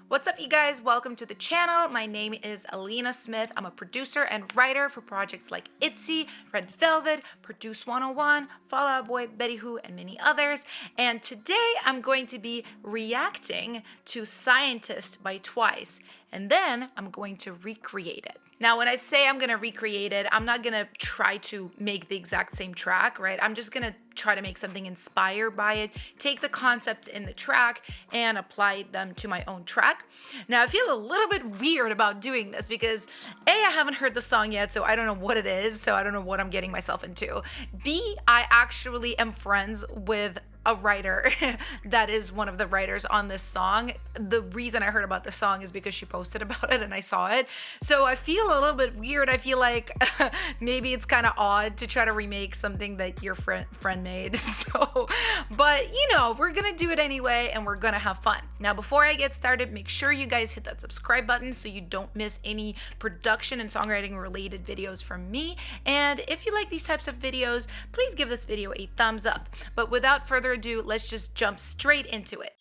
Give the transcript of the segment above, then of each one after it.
What's up, you guys? Welcome to the channel. My name is Alina Smith. I'm a producer and writer for projects like ITZY, Red Velvet, Produce 101, Fall Out Boy, Betty Who, and many others. And today I'm going to be reacting to Scientist by Twice, and then I'm going to recreate it. Now, when I say I'm gonna recreate it, I'm not gonna try to make the exact same track, right? I'm just gonna try to make something inspired by it, take the concepts in the track and apply them to my own track. Now, I feel a little bit weird about doing this because A, I haven't heard the song yet, so I don't know what it is, so I don't know what I'm getting myself into. B, I actually am friends with a writer that is one of the writers on this song. The reason I heard about the song is because she posted about it and I saw it. So I feel a little bit weird. I feel like maybe it's kind of odd to try to remake something that your friend made. So, but you know, we're gonna do it anyway and we're gonna have fun. Now, before I get started, make sure you guys hit that subscribe button so you don't miss any production and songwriting related videos from me. And if you like these types of videos, please give this video a thumbs up. But without further ado, let's just jump straight into it.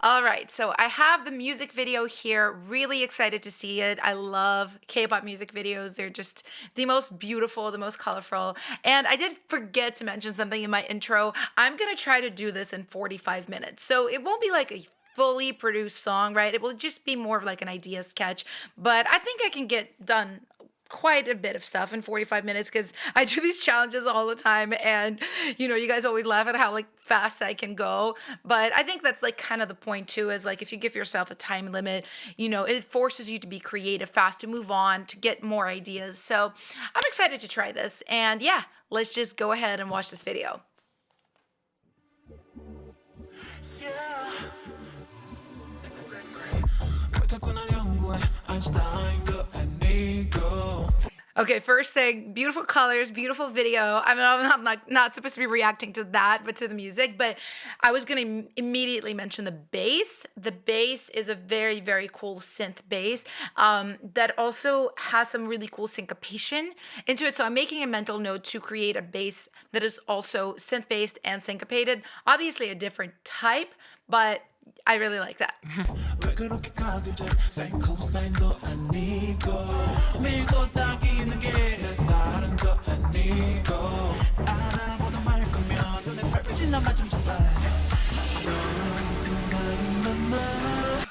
All right, so I have the music video here. Really excited to see it. I love K-pop music videos. They're just the most beautiful, the most colorful. And I did forget to mention something in my intro. I'm gonna try to do this in 45 minutes. So it won't be like a fully produced song, right? It will just be more of like an idea sketch, but I think I can get done quite a bit of stuff in 45 minutes because I do these challenges all the time, and you know, you guys always laugh at how like fast I can go, but I think that's like kind of the point too, is like if you give yourself a time limit, you know, it forces you to be creative, fast, to move on, to get more ideas. So I'm excited to try this, and yeah, let's just go ahead and watch this video. Okay, first thing, beautiful colors, beautiful video. I mean, I'm not supposed to be reacting to that, but to the music. But I was gonna immediately mention the bass. The bass is a very, very cool synth bass that also has some really cool syncopation into it. So I'm making a mental note to create a bass that is also synth-based and syncopated. Obviously a different type, but I really like that.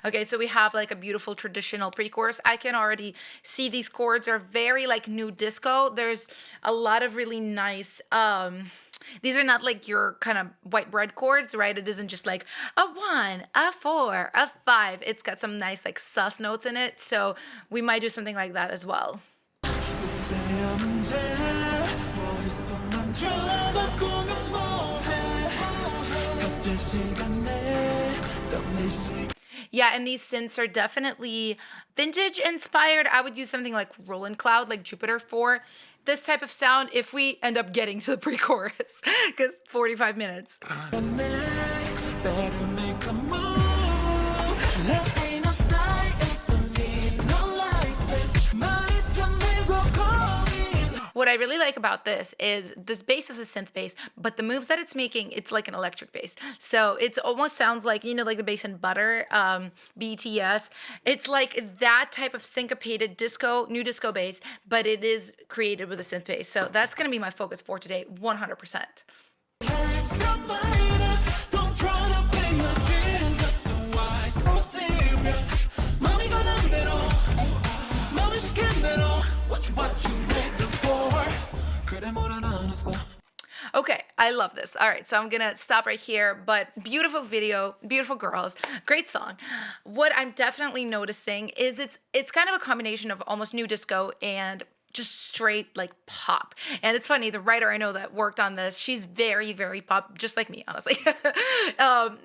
Okay, so we have like a beautiful traditional pre-chorus. I can already see these chords are very like new disco. There's a lot of really nice these are not like your kind of white bread chords, right? It isn't just like a 1, a 4, a 5. It's got some nice like sus notes in it. So we might do something like that as well. Yeah, and these synths are definitely vintage inspired. I would use something like Roland Cloud, like Jupiter, for this type of sound if we end up getting to the pre-chorus, because 45 minutes. What I really like about this is this bass is a synth bass, but the moves that it's making, it's like an electric bass. So it almost sounds like, you know, like the bass in Butter, BTS. It's like that type of syncopated disco, new disco bass, but it is created with a synth bass. So that's gonna be my focus for today, 100%. Okay, I love this. All right, so I'm gonna stop right here, but beautiful video, beautiful girls, great song. What I'm definitely noticing is it's kind of a combination of almost new disco and just straight like pop. And it's funny, the writer I know that worked on this, she's very, very pop, just like me, honestly.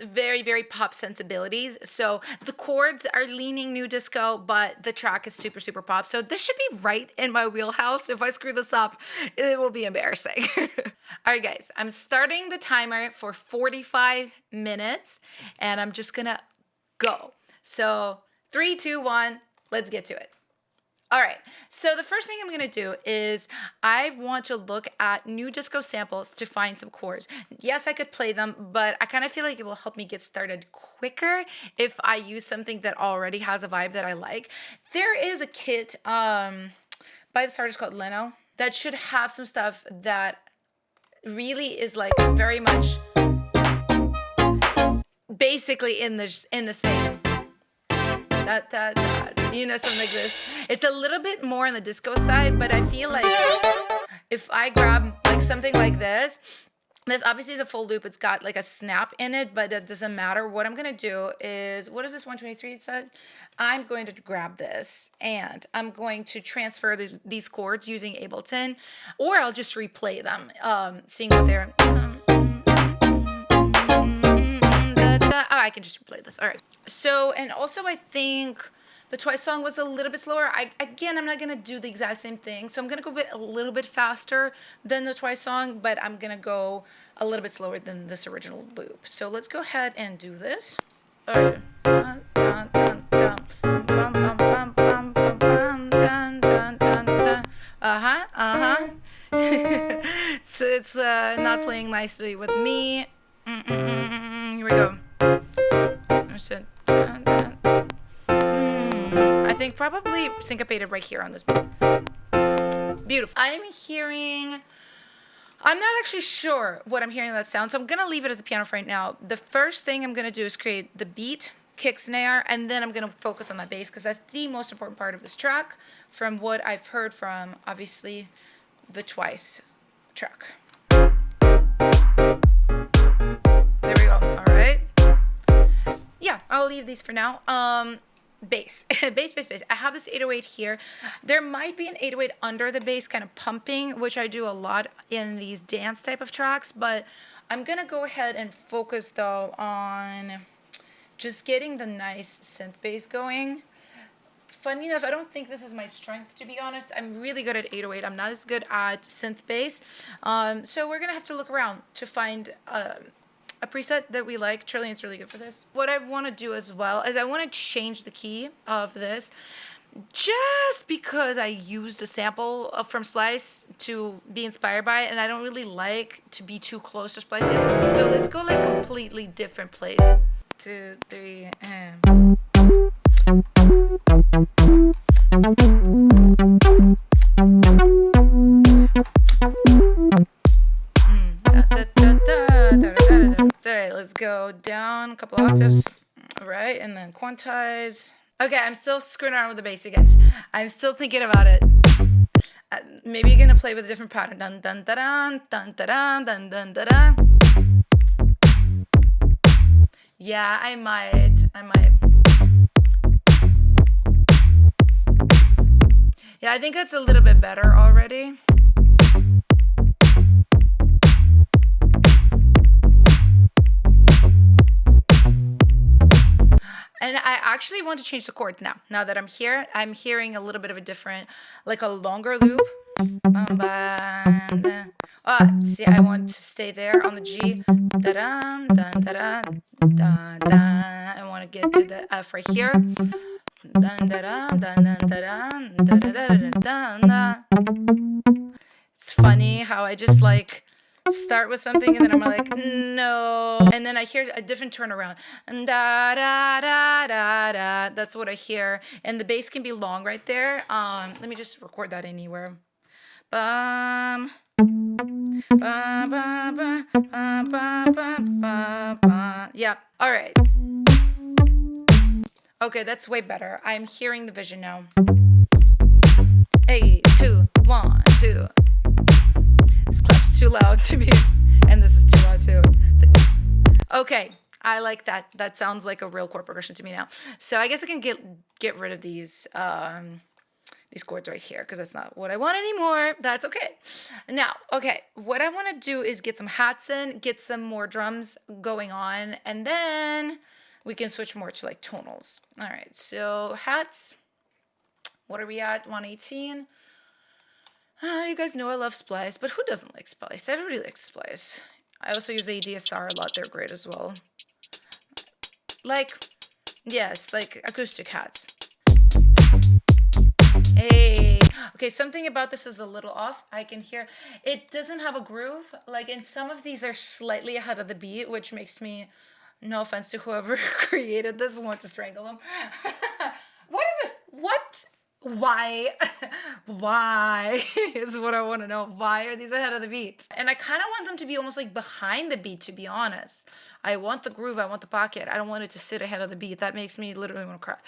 Very, very pop sensibilities. So the chords are leaning new disco, but the track is super, super pop. So this should be right in my wheelhouse. If I screw this up, it will be embarrassing. All right, guys, I'm starting the timer for 45 minutes and I'm just gonna go. So 3, 2, 1, let's get to it. All right, so the first thing I'm gonna do is I want to look at new disco samples to find some chords. Yes, I could play them, but I kind of feel like it will help me get started quicker if I use something that already has a vibe that I like. There is a kit by this artist called Leno that should have some stuff that really is like very much basically in this vein. You know, something like this. It's a little bit more on the disco side, but I feel like if I grab like something like this obviously is a full loop. It's got like a snap in it, but it doesn't matter. What I'm gonna do is, what is this 123 said? I'm going to grab this and I'm going to transfer these chords using Ableton, or I'll just replay them, seeing what they're. I can just replay this. All right. So, and also I think the Twice song was a little bit slower. I'm not going to do the exact same thing. So I'm going to go a little bit faster than the Twice song, but I'm going to go a little bit slower than this original loop. So let's go ahead and do this. All right. So it's not playing nicely with me. Here we go. I think probably syncopated right here on this beat. Beautiful. I'm not actually sure what I'm hearing in that sound, so I'm gonna leave it as a piano for right now. The first thing I'm gonna do is create the beat, kick, snare, and then I'm gonna focus on that bass because that's the most important part of this track from what I've heard from, obviously, the Twice track. There we go. All right. Yeah, I'll leave these for now. Bass. bass. I have this 808 here. There might be an 808 under the bass kind of pumping, which I do a lot in these dance type of tracks, but I'm going to go ahead and focus, though, on just getting the nice synth bass going. Funny enough, I don't think this is my strength, to be honest. I'm really good at 808. I'm not as good at synth bass. So we're going to have to look around to find a preset that we like. Trillian's really good for this. What I want to do as well is I want to change the key of this just because I used a sample from Splice to be inspired by it, and I don't really like to be too close to Splice samples. So let's go like completely different place. 2, 3, and... Alright, let's go down a couple octaves. Alright, and then quantize. Okay, I'm still screwing around with the bass again. I'm still thinking about it. Maybe you're gonna play with a different pattern. Dun dun da dun dun da dun dun dun da dun. Yeah, I might. Yeah, I think that's a little bit better already. And I actually want to change the chords now. Now that I'm here, I'm hearing a little bit of a different, like a longer loop. See, I want to stay there on the G. Da-dum, dun, da-dum, dun, dun. I want to get to the F right here. Dun, da-dum, dun, dun, da-dum, dun, dun, dun, dun, dun. It's funny how I just like start with something and then I'm like, no. And then I hear a different turnaround. Da, da, da, da, da. That's what I hear. And the bass can be long right there. Let me just record that anywhere. Bum. Ba, ba, ba, ba, ba, ba, ba, ba. Yeah. All right. Okay, that's way better. I'm hearing the vision now. 8, 2, 1, 2. This clap's too loud to me, and this is too loud too. Okay, I like that. That sounds like a real chord progression to me now. So I guess I can get rid of these chords right here because that's not what I want anymore. That's okay. Now, okay, what I want to do is get some hats in, get some more drums going on, and then we can switch more to like tonals. All right, so hats. What are we at? 118. You guys know I love Splice, but who doesn't like Splice? Everybody likes Splice. I also use ADSR a lot. They're great as well. Like, yes, like acoustic hats. Hey. Okay, something about this is a little off. I can hear it doesn't have a groove. Like, and some of these are slightly ahead of the beat, which makes me, no offense to whoever created this, want to strangle them. What is this? What? Why? Why is what I want to know. Why are these ahead of the beat? And I kind of want them to be almost like behind the beat, to be honest. I want the groove. I want the pocket. I don't want it to sit ahead of the beat. That makes me literally want to cry.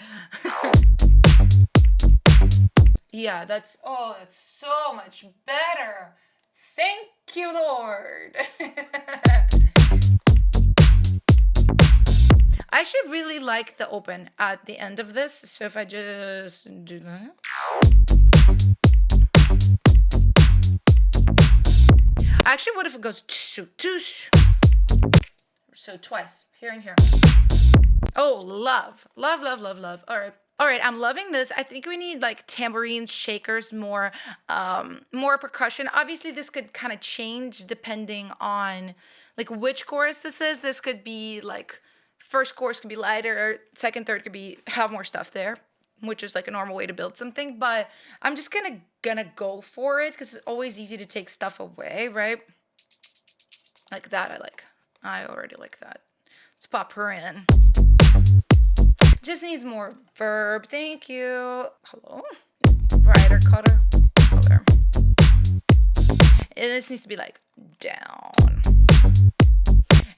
Yeah, that's so much better. Thank you, Lord. I should really like the open at the end of this. So if I just do that. Actually, what if it goes toosh? So twice, here and here. Oh, love. All right, I'm loving this. I think we need like tambourines, shakers, more percussion. Obviously, this could kind of change depending on like which chorus this is. This could be like first chorus could be lighter, second, third could be have more stuff there, which is like a normal way to build something. But I'm just gonna go for it because it's always easy to take stuff away, right? Like that, I like. I already like that. Let's pop her in. Just needs more verb. Thank you. Hello. Brighter color. And this needs to be like down.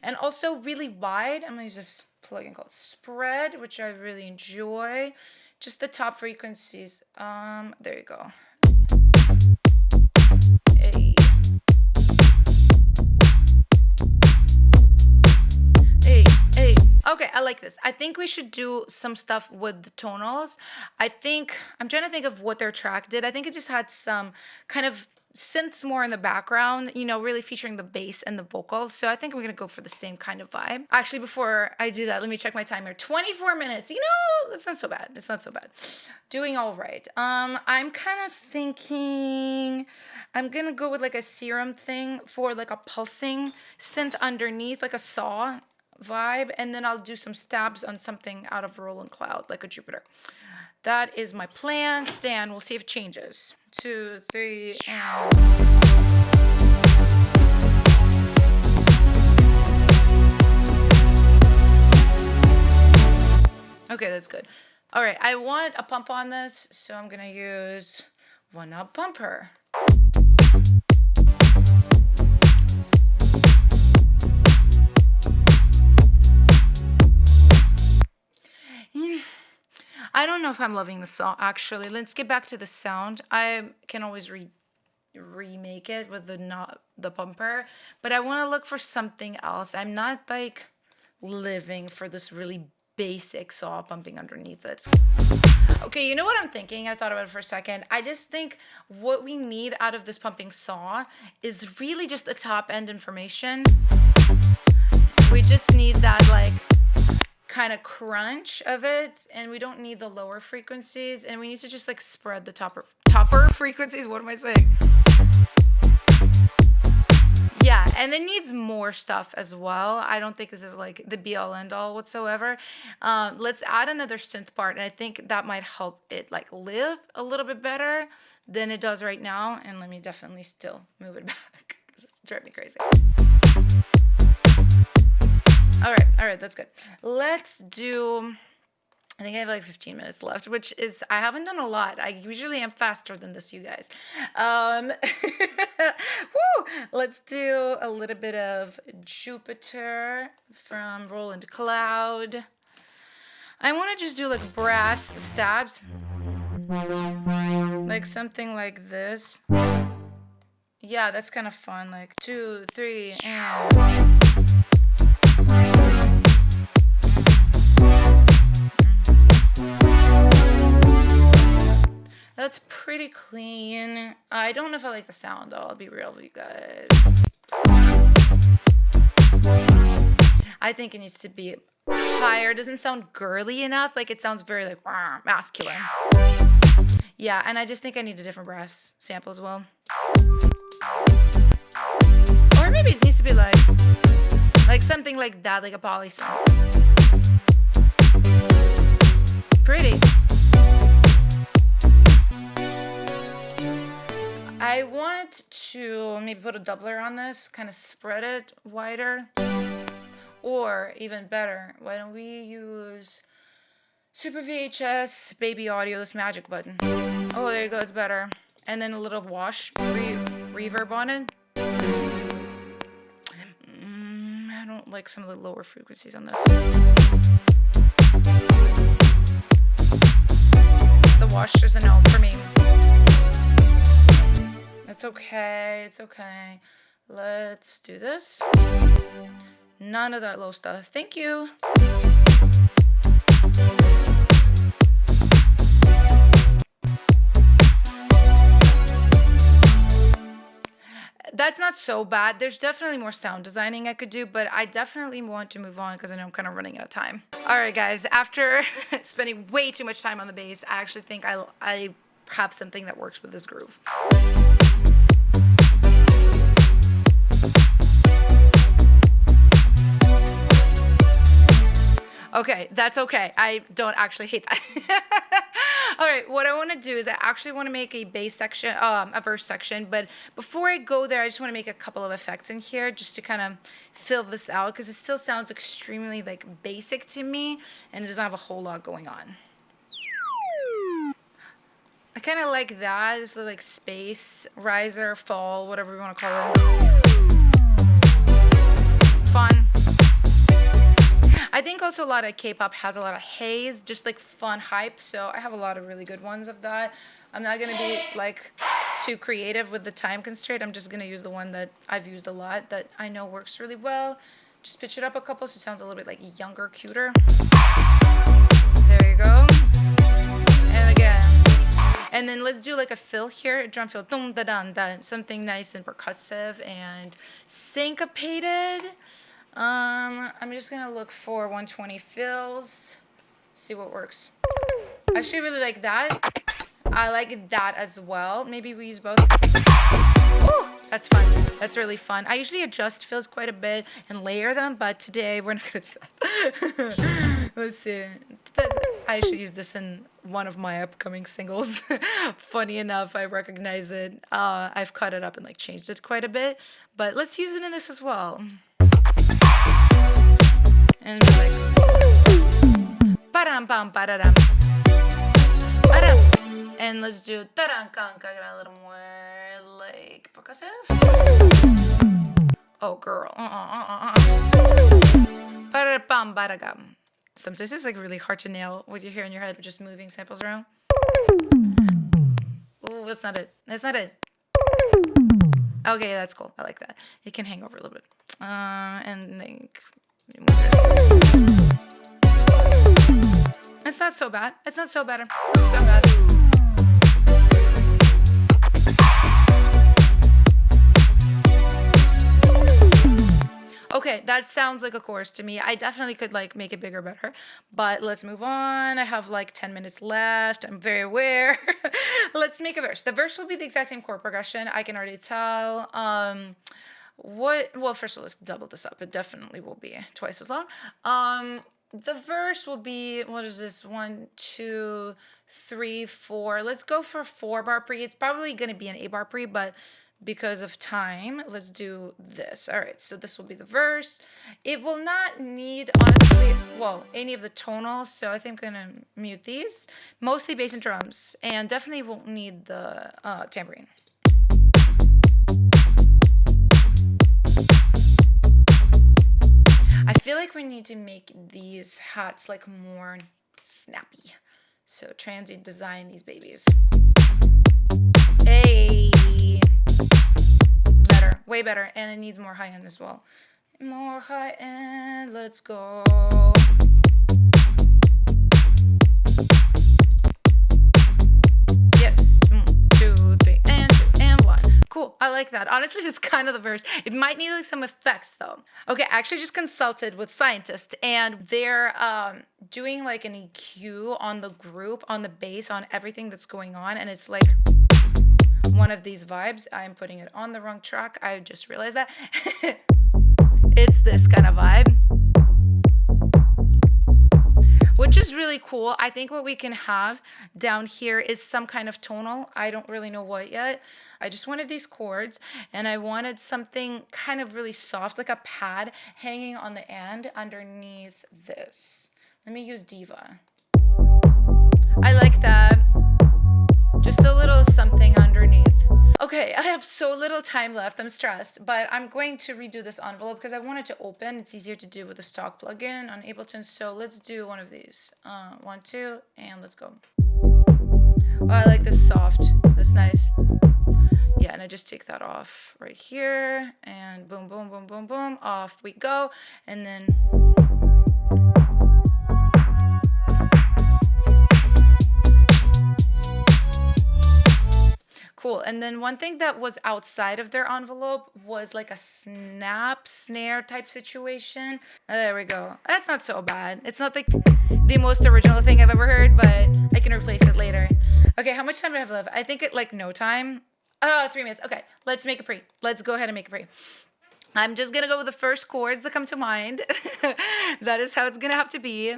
And also really wide. I'm going to use this plugin called Spread, which I really enjoy. Just the top frequencies. There you go. Hey. Hey. Okay, I like this. I think we should do some stuff with the tonals. I'm trying to think of what their track did. I think it just had some kind of synths more in the background, really featuring the bass and the vocals. So I think we're going to go for the same kind of vibe. Actually, before I do that, let me check my timer. 24 minutes. That's not so bad. It's not so bad. Doing all right. I'm kind of thinking I'm going to go with like a serum thing for like a pulsing synth underneath, like a saw vibe. And then I'll do some stabs on something out of Rolling Cloud, like a Jupiter. That is my plan. Stand. We'll see if it changes. 2, 3, and... Okay, that's good. All right, I want a pump on this, so I'm going to use one-up bumper. I don't know if I'm loving the song, actually. Let's get back to the sound. I can always remake it with the bumper, but I want to look for something else. I'm not like living for this really basic saw bumping underneath it. Okay, you know what I'm thinking? I thought about it for a second. I just think what we need out of this pumping saw is really just the top end information. We just need that like kind of crunch of it, and we don't need the lower frequencies, and we need to just like spread the topper frequencies. What am I saying? Yeah, and it needs more stuff as well. I don't think this is like the be all end all whatsoever. Let's add another synth part, and I think that might help it like live a little bit better than it does right now. And let me definitely still move it back because it's driving me crazy. All right, that's good. Let's do, I think I have like 15 minutes left, which is, I haven't done a lot. I usually am faster than this, you guys. Woo! Let's do a little bit of Jupiter from Rolling Cloud. I want to just do like brass stabs. Like something like this. Yeah, that's kind of fun. Like 2, 3, and... That's pretty clean. I don't know if I like the sound though. I'll be real with you guys. I think it needs to be higher. It doesn't sound girly enough. Like it sounds very like masculine. Yeah, and I just think I need a different brass sample as well. Or maybe it needs to be like something like that, like a poly song. Pretty. I want to maybe put a doubler on this, kind of spread it wider. Or even better, why don't we use Super VHS Baby Audio, this magic button. Oh, there you go, it's better. And then a little wash, reverb on it. I don't like some of the lower frequencies on this. The wash is a no for me. It's okay, it's okay. Let's do this. None of that low stuff. Thank you. That's not so bad. There's definitely more sound designing I could do, but I definitely want to move on because I know I'm kind of running out of time. All right, guys, after spending way too much time on the bass, I actually think I have something that works with this groove. Okay, that's okay. I don't actually hate that. All right, what I want to do is I actually want to make a bass section, a verse section. But before I go there, I just want to make a couple of effects in here just to kind of fill this out because it still sounds extremely like basic to me and it doesn't have a whole lot going on. I kind of like that. It's like space, riser, fall, whatever you want to call it. Fun. I think also a lot of K-pop has a lot of haze, just like fun hype. So I have a lot of really good ones of that. I'm not going to be like too creative with the time constraint. I'm just going to use the one that I've used a lot that I know works really well. Just pitch it up a couple so it sounds a little bit like younger, cuter. There you go. And again. And then let's do like a fill here, a drum fill. Dum da dun da. Something nice and percussive and syncopated. I'm just gonna look for 120 fills, see what works. I actually really like that. I like that as well. Maybe we use both. Oh, that's fun. That's really fun. I usually adjust fills quite a bit and layer them, but today we're not gonna do that. Let's see. I should use this in one of my upcoming singles. Funny enough, I recognize it. I've cut it up and like changed it quite a bit, but let's use it in this as well. And be like, and let's do a little more like percussive. Oh, girl. Sometimes it's like really hard to nail what you hear in your head with just moving samples around. Ooh, that's not it. That's not it. Okay, that's cool. I like that. It can hang over a little bit. And like, it's not so bad. It's not so bad. It's so bad. Okay, that sounds like a chorus to me. I definitely could like make it bigger, better. But let's move on. I have like 10 minutes left. I'm very aware. Let's make a verse. The verse will be the exact same chord progression. I can already tell. Well, first of all, let's double this up. It definitely will be twice as long. The verse will be, what is this? 1, 2, 3, 4. Let's go for 4-bar pre. It's probably going to be an 8-bar pre, but because of time, let's do this. All right, so this will be the verse. It will not need, honestly, well, any of the tonals, so I think I'm going to mute these. Mostly bass and drums, and definitely won't need the tambourine. I feel like we need to make these hats like more snappy. So transient design these babies. Hey. Better, way better. And it needs more high end as well. More high end, let's go. Yes, 2, 3, and 2, and 1. Cool, I like that. Honestly, it's kind of the verse. It might need like some effects though. Okay, I actually just consulted with scientists and they're doing like an EQ on the group, on the bass, on everything that's going on. And it's like one of these vibes. I'm putting it on the wrong track. I just realized that. It's this kind of vibe. Which which is really cool. I think what we can have down here is some kind of tonal. I don't really know what yet. I just wanted these chords, and I wanted something kind of really soft, like a pad hanging on the end underneath this. Let me use Diva. I like that. Just a little something underneath. Okay, I have so little time left. I'm stressed, but I'm going to redo this envelope because I want it to open. It's easier to do with a stock plugin on Ableton. So let's do one of these. 1, 2, and let's go. Oh, I like this soft. That's nice. Yeah, and I just take that off right here, and boom, boom, boom, boom, boom. Off we go, and then... Cool. And then one thing that was outside of their envelope was like a snare type situation. There we go. That's not so bad. It's not like the most original thing I've ever heard, but I can replace it later. Okay, how much time do I have left? I think like no time. 3 minutes. Okay, let's make a pre. Let's go ahead and make a pre. I'm just going to go with the first chords that come to mind. That is how it's going to have to be.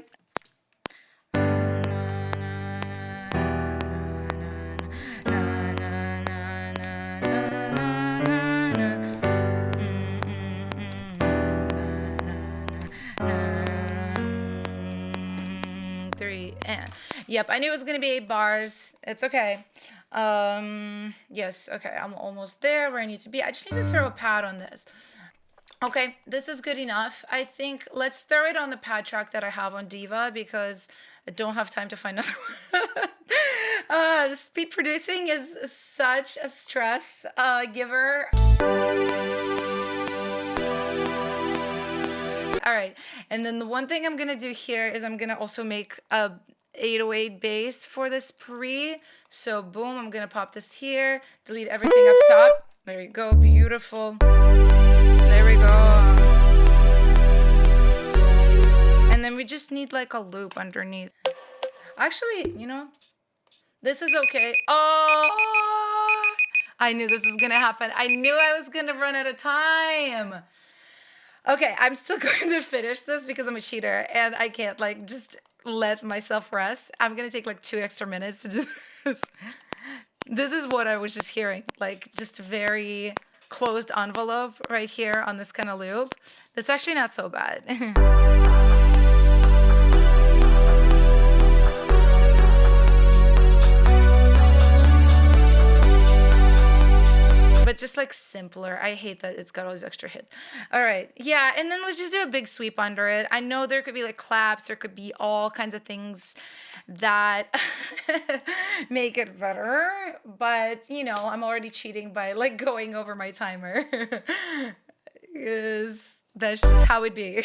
Yep, I knew it was going to be 8 bars. It's okay. Yes, okay, I'm almost there where I need to be. I just need to throw a pad on this. Okay, this is good enough. I think let's throw it on the pad track that I have on Diva because I don't have time to find another one. The speed producing is such a stress giver. All right, and then the one thing I'm gonna do here is I'm gonna also make a 808 bass for this pre. So boom, I'm gonna pop this here, delete everything up top. There you go, beautiful. There we go. And then we just need like a loop underneath. Actually, you know, this is okay. Oh, I knew this was gonna happen. I knew I was gonna run out of time. Okay, I'm still going to finish this because I'm a cheater and I can't like just let myself rest. I'm gonna take like 2 extra minutes to do this. This is what I was just hearing, like just a very closed envelope right here on this kind of loop. That's actually not so bad. But just like simpler. I hate that it's got all these extra hits. All right. Yeah. And then let's just do a big sweep under it. I know there could be like claps. There could be all kinds of things that make it better. But, you know, I'm already cheating by like going over my timer. That's just how it be.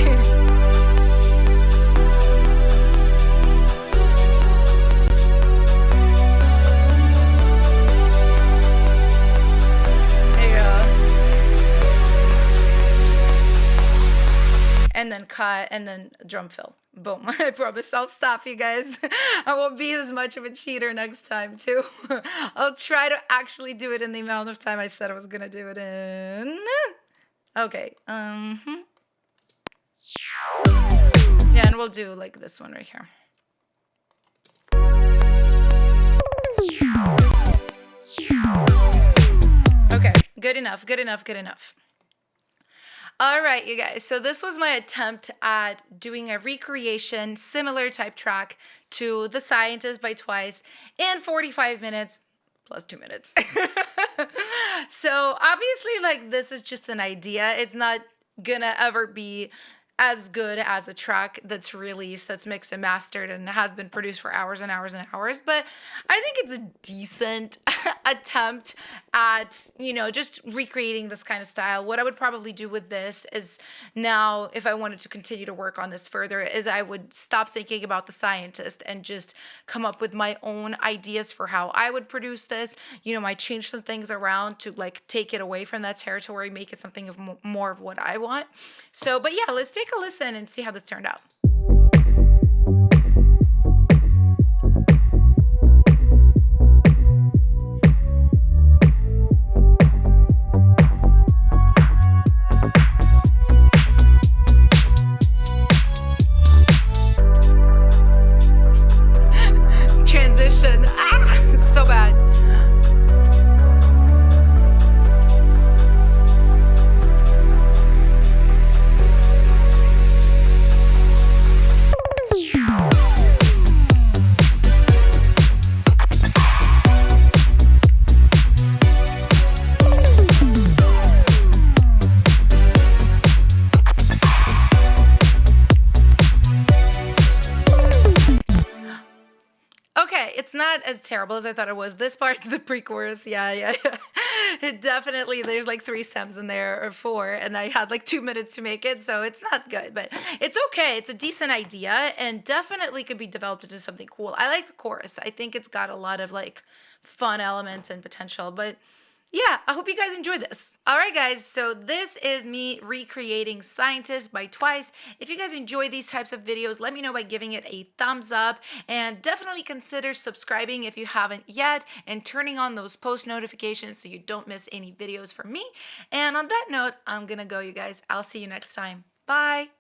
And then cut, and then drum fill. Boom. I promise I'll stop, you guys. I won't be as much of a cheater next time, too. I'll try to actually do it in the amount of time I said I was going to do it in. Okay. Yeah, and we'll do, like, this one right here. Okay. Good enough, good enough, good enough. All right, you guys. So this was my attempt at doing a recreation, similar type track to The Scientist by Twice in 45 minutes plus 2 minutes. So obviously, like, this is just an idea. It's not gonna ever be as good as a track that's released, that's mixed and mastered and has been produced for hours and hours and hours. But I think it's a decent attempt at, you know, just recreating this kind of style. What I would probably do with this is now, if I wanted to continue to work on this further, is I would stop thinking about The Scientist and just come up with my own ideas for how I would produce this. You know, might change some things around to like take it away from that territory, make it something of more of what I want. So, but yeah, let's take a listen and see how this turned out. it's not as terrible as I thought it was. This part, the pre-chorus, yeah. It definitely, there's like 3 stems in there or 4, and I had like 2 minutes to make it, so it's not good, but it's okay. It's a decent idea and definitely could be developed into something cool. I like the chorus. I think it's got a lot of like fun elements and potential, but yeah, I hope you guys enjoyed this. All right, guys, so this is me recreating Scientist by Twice. If you guys enjoy these types of videos, let me know by giving it a thumbs up, and definitely consider subscribing if you haven't yet and turning on those post notifications so you don't miss any videos from me. And on that note, I'm gonna go, you guys. I'll see you next time. Bye.